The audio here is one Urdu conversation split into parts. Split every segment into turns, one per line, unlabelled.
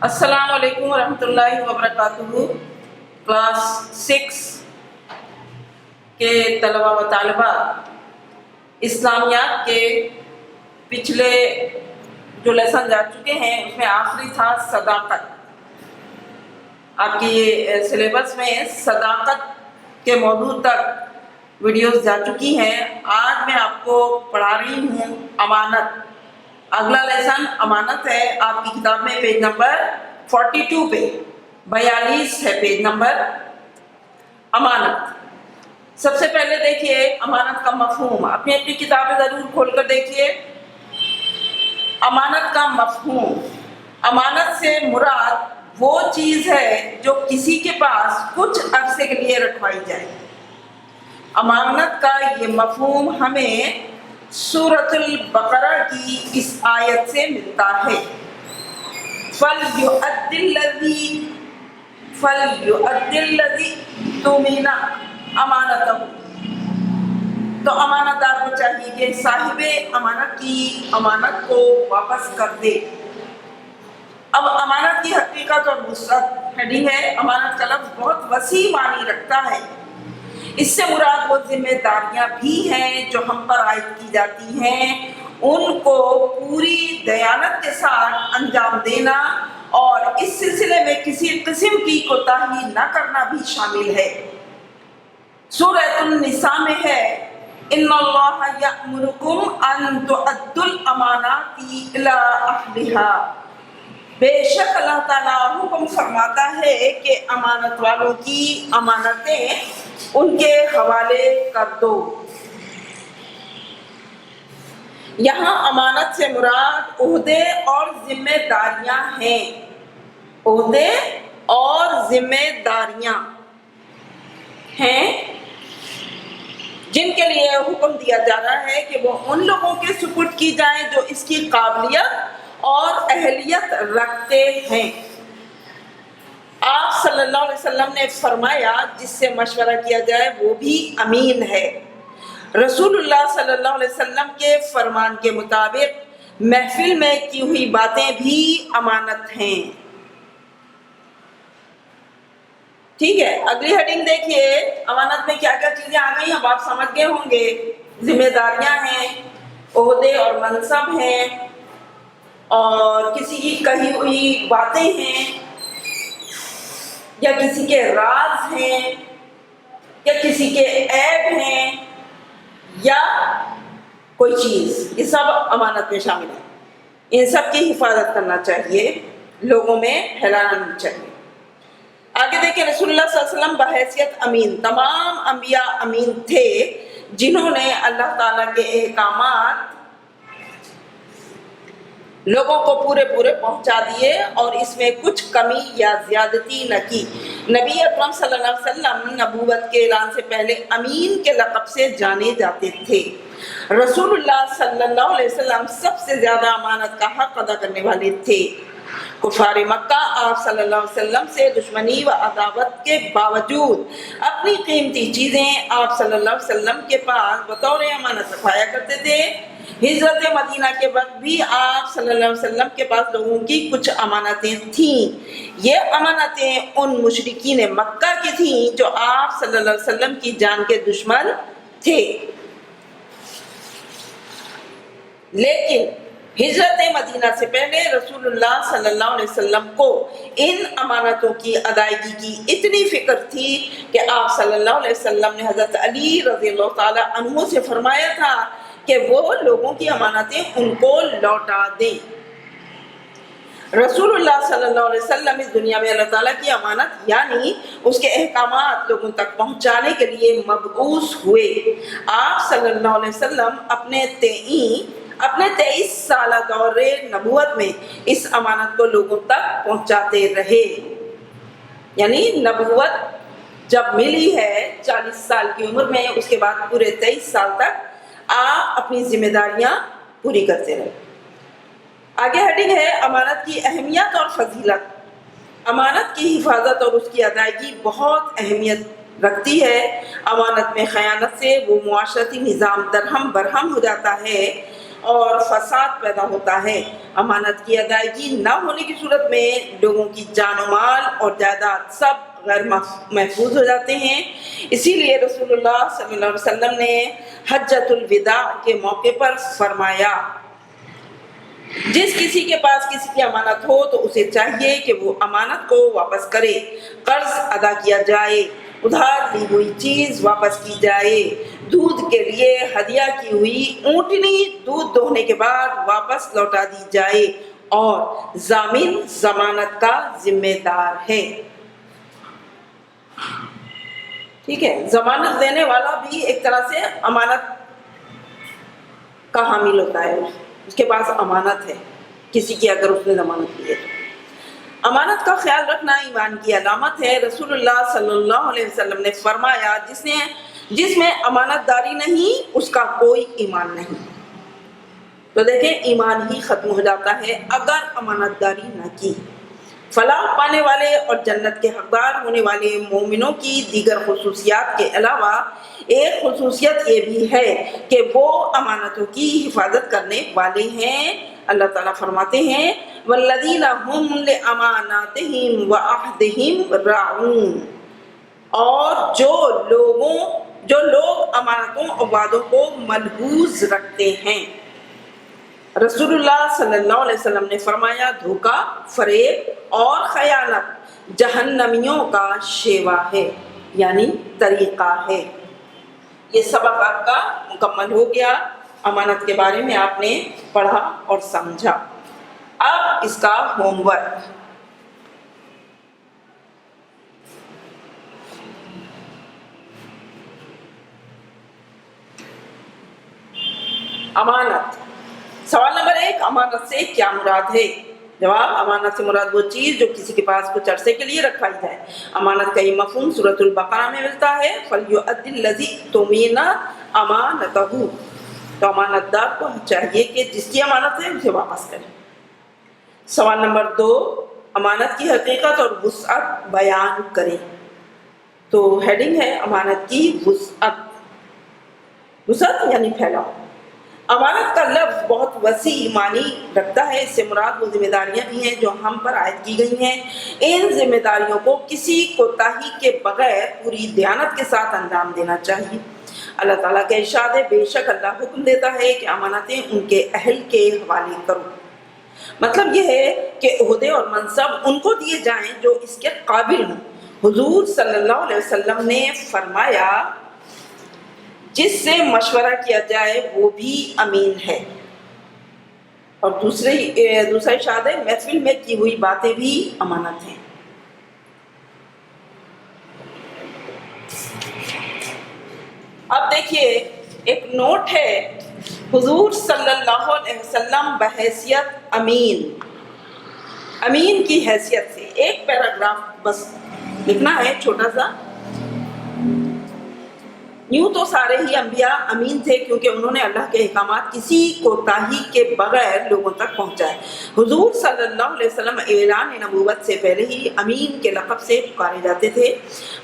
السلام علیکم ورحمۃ اللہ وبرکاتہ۔ کلاس 6 کے طلبہ و طالبات، اسلامیات کے پچھلے جو لیسن جا چکے ہیں اس میں آخری تھا صداقت۔ آپ کی سلیبس میں صداقت کے موضوع تک ویڈیوز جا چکی ہیں۔ آج میں آپ کو پڑھا رہی ہوں امانت۔ اگلا لیسن امانت ہے، آپ کی کتاب میں پیج نمبر 42 پہ 42 ہے پیج نمبر امانت۔ سب سے پہلے دیکھیے امانت کا مفہوم، اپنی کتابیں ضرور کھول کر دیکھیے۔ امانت کا مفہوم، امانت سے مراد وہ چیز ہے جو کسی کے پاس کچھ عرصے کے لیے رکھوائی جائے۔ امانت کا یہ مفہوم ہمیں سورۃ البقرہ کی اس آیت سے ملتا ہے، فَلْيُؤَدِّ الَّذِي اؤْتُمِنَ أَمَانَتَهُ۔ تو امانت دار کو چاہیے کہ صاحب امانت کی امانت کو واپس کر دے۔ اب امانت کی حقیقت اور وسعت ہیڈنگ ہے۔ امانت کا لفظ بہت وسیع معنی رکھتا ہے۔ اس سے مراد وہ ذمہ داریاں بھی ہیں جو ہم پر عائد کی جاتی ہیں، ان کو پوری دیانت کے ساتھ انجام دینا اور اس سلسلے میں کسی قسم کی کوتاہی نہ کرنا بھی شامل ہے۔ سورۃ النساء میں ہے، ان اللہ یأمرکم ان تؤدوا الامانات الی اہلہا۔ بے شک اللہ تعالیٰ حکم فرماتا ہے کہ امانت والوں کی امانتیں ان کے حوالے کر دو۔ یہاں امانت سے مراد عہدے اور ذمہ داریاں ہیں۔ عہدے اور ذمہ داریاں ہیں جن کے لیے حکم دیا جا رہا ہے کہ وہ ان لوگوں کے سپرد کی جائیں جو اس کی قابلیت اور اہلیت رکھتے ہیں۔ آپ صلی اللہ علیہ وسلم نے فرمایا جس سے مشورہ کیا جائے وہ بھی امین ہے۔ رسول اللہ صلی اللہ علیہ وسلم کے فرمان کے مطابق محفل میں کی ہوئی باتیں بھی امانت ہیں۔ ٹھیک ہے، اگلی ہیڈنگ دیکھیے، امانت میں کیا کیا چیزیں آ گئی اب آپ سمجھ گئے ہوں گے۔ ذمہ داریاں ہیں، عہدے اور منصب ہیں، اور کسی کی کہی ہوئی باتیں ہیں، یا کسی کے راز ہیں، یا کسی کے عیب ہیں، یا کوئی چیز، یہ سب امانت میں شامل ہے۔ ان سب کی حفاظت کرنا چاہیے، لوگوں میں پھیلانا نہیں چاہیے۔ آگے دیکھیں، رسول اللہ صلی اللہ علیہ وسلم بحیثیت امین، تمام انبیاء امین تھے جنہوں نے اللہ تعالیٰ کے احکامات لوگوں کو پورے پہنچا دیے اور اس میں کچھ کمی یا زیادتی نہ کی۔ نبی اکرم صلی اللہ علیہ وسلم نبوت کے اعلان سے پہلے امین کے لقب سے جانے جاتے تھے۔ رسول اللہ صلی اللہ علیہ وسلم سب سے زیادہ امانت کا حق ادا کرنے والے تھے۔ کفار مکہ آپ صلی اللہ علیہ وسلم سے دشمنی و عداوت کے باوجود اپنی قیمتی چیزیں آپ صلی اللہ علیہ وسلم کے پاس بطور امانت رکھوایا کرتے تھے۔ ہجرت مدینہ کے وقت بھی آپ صلی اللہ علیہ وسلم کے پاس لوگوں کی کچھ امانتیں تھیں۔ یہ امانتیں ان مشرکین مکہ کی تھیں جو آپ صلی اللہ علیہ وسلم کی جان کے دشمن تھے، لیکن ہجرت مدینہ سے پہلے رسول اللہ صلی اللہ علیہ وسلم کو ان امانتوں کی ادائیگی کی اتنی فکر تھی کہ آپ صلی اللہ علیہ وسلم نے حضرت علی رضی اللہ تعالی عنہ سے فرمایا تھا کہ وہ لوگوں کی امانتیں ان کو لوٹا دیں۔ رسول اللہ صلی اللہ علیہ وسلم اس دنیا میں اللہ تعالیٰ کی امانت یعنی اس کے احکامات لوگوں تک پہنچانے کے لیے مبعوث ہوئے۔ آپ صلی اللہ علیہ وسلم اپنے 23 سالہ دور نبوت میں اس امانت کو لوگوں تک پہنچاتے رہے۔ یعنی نبوت جب ملی ہے 40 سال کی عمر میں، اس کے بعد پورے 23 سال تک آپ اپنی ذمہ داریاں پوری کرتے رہے۔ آگے ہیڈنگ ہے امانت کی اہمیت اور فضیلت۔ امانت کی حفاظت اور اس کی ادائیگی بہت اہمیت رکھتی ہے۔ امانت میں خیانت سے وہ معاشرتی نظام درہم برہم ہو جاتا ہے اور فساد پیدا ہوتا ہے۔ امانت کی ادائیگی نہ ہونے کی صورت میں لوگوں کی جان و مال اور جائیداد سب غیر محفوظ ہو جاتے ہیں۔ اسی لیے رسول اللہ صلی اللہ علیہ وسلم نے حجۃ الوداع کے موقع پر فرمایا، جس کسی کے پاس کسی کی امانت ہو تو اسے چاہیے کہ وہ امانت کو واپس کرے، قرض ادا کیا جائے، ادھار لی ہوئی چیز واپس کی جائے، دودھ کے لیے ہدیہ کی ہوئی اونٹنی دودھ دوہنے کے بعد واپس لوٹا دی جائے، اور ضامن ضمانت کا ذمہ دار ہے۔ ٹھیک ہے، ضمانت دینے والا بھی ایک طرح سے امانت کا حامل ہوتا ہے، اس کے پاس امانت ہے کسی کی، اگر اس نے ضمانت لی ہے تو امانت کا خیال رکھنا ایمان کی علامت ہے۔ رسول اللہ صلی اللہ علیہ وسلم نے فرمایا، جس میں امانت داری نہیں اس کا کوئی ایمان نہیں۔ تو دیکھیں، ایمان ہی ختم ہو جاتا ہے اگر امانت داری نہ کی۔ فلاح پانے والے اور جنت کے حقدار ہونے والے مومنوں کی دیگر خصوصیات کے علاوہ ایک خصوصیت یہ بھی ہے کہ وہ امانتوں کی حفاظت کرنے والے ہیں۔ اللہ تعالیٰ فرماتے ہیں، والذین هم لاماناتہم وعہدہم راعون، اور جو لوگ امانتوں اور وعدوں کو ملحوظ رکھتے ہیں۔ رسول اللہ صلی اللہ علیہ وسلم نے فرمایا، دھوکہ، فریب اور خیانت جہنمیوں کا شیوا ہے، یعنی طریقہ ہے۔ یہ سبق آپ کا مکمل ہو گیا، امانت کے بارے میں آپ نے پڑھا اور سمجھا۔ اب اس کا ہوم ورک، امانت۔ سوال نمبر 1، امانت سے کیا مراد ہے؟ جواب، امانت سے مراد وہ چیز جو کسی کے پاس کچھ عرصے کے لیے رکھوائی جائے۔ امانت کا یہ مفہوم سورۃ البقرہ میں ملتا ہے، فَلْيُؤَدِّ الَّذِي اؤْتُمِنَ أَمَانَتَهُ، تو امانت دار کو چاہیے کہ جس کی امانت ہے اسے واپس کرے۔ سوال نمبر 2، امانت کی حقیقت اور وسعت بیان کریں۔ تو ہیڈنگ ہے امانت کی وسعت۔ وسعت یعنی پھیلاؤ۔ امانت کا لفظ بہت وسیع معنی رکھتا ہے، اس سے مراد وہ ذمہ داریاں بھی ہیں جو ہم پر عائد کی گئی ہیں۔ ان ذمہ داریوں کو کسی کوتاہی کے بغیر پوری دیانت کے ساتھ انجام دینا چاہیے۔ اللہ تعالیٰ کا ارشاد ہے، بے شک اللہ حکم دیتا ہے کہ امانتیں ان کے اہل کے حوالے کرو۔ مطلب یہ ہے کہ عہدے اور منصب ان کو دیے جائیں جو اس کے قابل ہوں۔ حضور صلی اللہ علیہ وسلم نے فرمایا، جس سے مشورہ کیا جائے وہ بھی امین ہے، اور دوسرا ارشاد ہے، محفل میں کی ہوئی باتیں بھی امانت ہیں۔ اب دیکھیے ایک نوٹ ہے، حضور صلی اللہ علیہ وسلم بحیثیت امین کی حیثیت سے ایک پیراگراف بس لکھنا ہے چھوٹا سا۔ یوں تو سارے ہی انبیاء امین تھے کیونکہ انہوں نے اللہ کے احکامات کسی کوتاہی کے بغیر لوگوں تک پہنچائے۔ حضور صلی اللہ علیہ وسلم اعلان نبوت سے پہلے ہی امین کے لقب سے پکارے جاتے تھے۔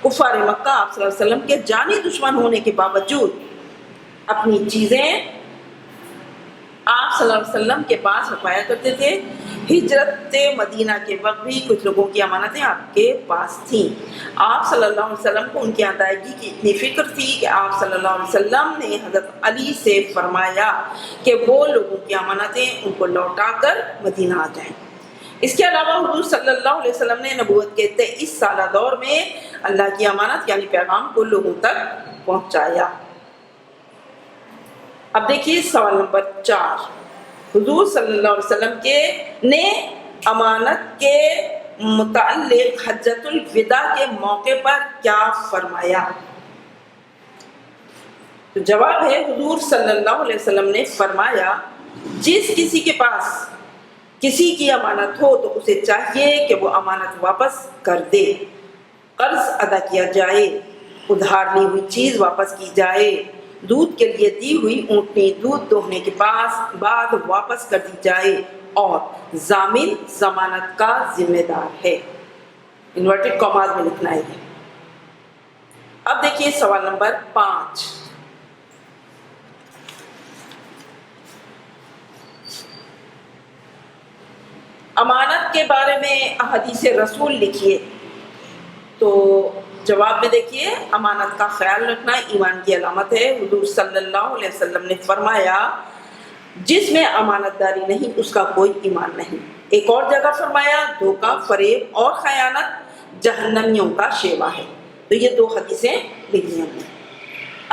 کفار مکہ آپ صلی اللہ علیہ وسلم کے جانی دشمن ہونے کے باوجود اپنی چیزیں آپ صلی اللہ علیہ وسلم کے پاس رکھوایا کرتے تھے۔ ہجرت مدینہ کے وقت بھی کچھ لوگوں کی امانتیں آپ کے پاس تھیں۔ آپ صلی اللہ علیہ وسلم کو ان کی ادائیگی کی اتنی فکر تھی کہ آپ صلی اللہ علیہ وسلم نے حضرت علی سے فرمایا کہ وہ لوگوں کی امانتیں ان کو لوٹا کر مدینہ آ جائیں۔ اس کے علاوہ حضور صلی اللہ علیہ وسلم نے نبوت کے 23 سالہ دور میں اللہ کی امانت یعنی پیغام کو لوگوں تک پہنچایا۔ اب دیکھیے سوال نمبر 4، حضور صلی اللہ علیہ وسلم نے امانت کے متعلق حجۃ الوداع کے موقع پر کیا فرمایا؟ تو جواب ہے، حضور صلی اللہ علیہ وسلم نے فرمایا، جس کسی کے پاس کسی کی امانت ہو تو اسے چاہیے کہ وہ امانت واپس کر دے، قرض ادا کیا جائے، ادھار لی ہوئی چیز واپس کی جائے، دودھ کے لیے دی ہوئی اونٹنی دودھ دوہنے کے بعد واپس کر دی جائے، اور ضامن ضمانت کا ذمہ دار ہے۔ انورٹڈ کاماز میں لکھنا ہے۔ اب دیکھیے سوال نمبر 5، امانت کے بارے میں احادیث رسول لکھیے، تو جواب میں دیکھیے امانت کا خیال رکھنا ایمان کی علامت ہے۔ حضور صلی اللہ علیہ وسلم نے فرمایا جس میں امانت داری نہیں اس کا کوئی ایمان نہیں۔ ایک اور جگہ فرمایا دھوکہ، فریب اور خیانت جہنمیوں کا شیوا ہے۔ تو یہ دو حدیثیں لکھی ہیں۔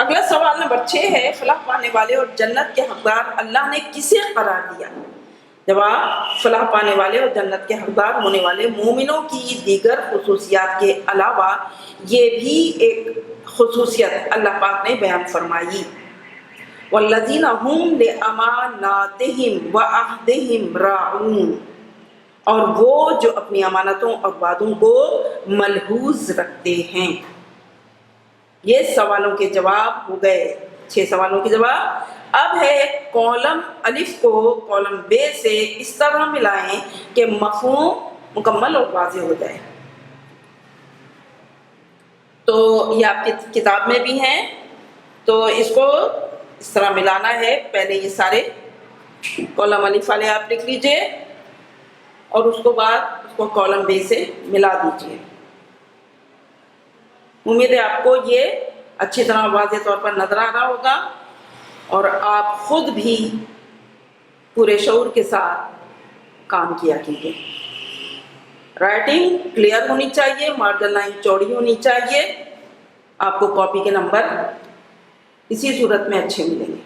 اگلا سوال نمبر 6 ہے، فلاح پانے والے اور جنت کے حقدار اللہ نے کسے قرار دیا؟ جواب، فلاح پانے والے اور جنت کے حقدار ہونے والے مومنوں کی دیگر خصوصیات کے علاوہ یہ بھی ایک خصوصیت اللہ پاک نے بیان فرمائی، والذین هم لاماناتہم وعہدہم راعون، اور وہ جو اپنی امانتوں اور وعدوں کو ملحوظ رکھتے ہیں۔ یہ سوالوں کے جواب ہو گئے، 6 سوالوں کے جواب۔ اب ہے کالم الف کو کالم بے سے اس طرح ملائیں کہ مفہوم مکمل اور واضح ہو جائے۔ تو یہ آپ کی کتاب میں بھی ہیں، تو اس کو اس طرح ملانا ہے۔ پہلے یہ سارے کالم الف والے آپ لکھ لیجئے اور اس کو بعد اس کو کالم بے سے ملا دیجئے۔ امید ہے آپ کو یہ اچھی طرح واضح طور پر نظر آ رہا ہوگا اور آپ خود بھی پورے شعور کے ساتھ کام کیا کیجیے۔ رائٹنگ کلیئر ہونی چاہیے، مارجن لائن چوڑی ہونی چاہیے، آپ کو کاپی کے نمبر اسی صورت میں اچھے ملیں گے۔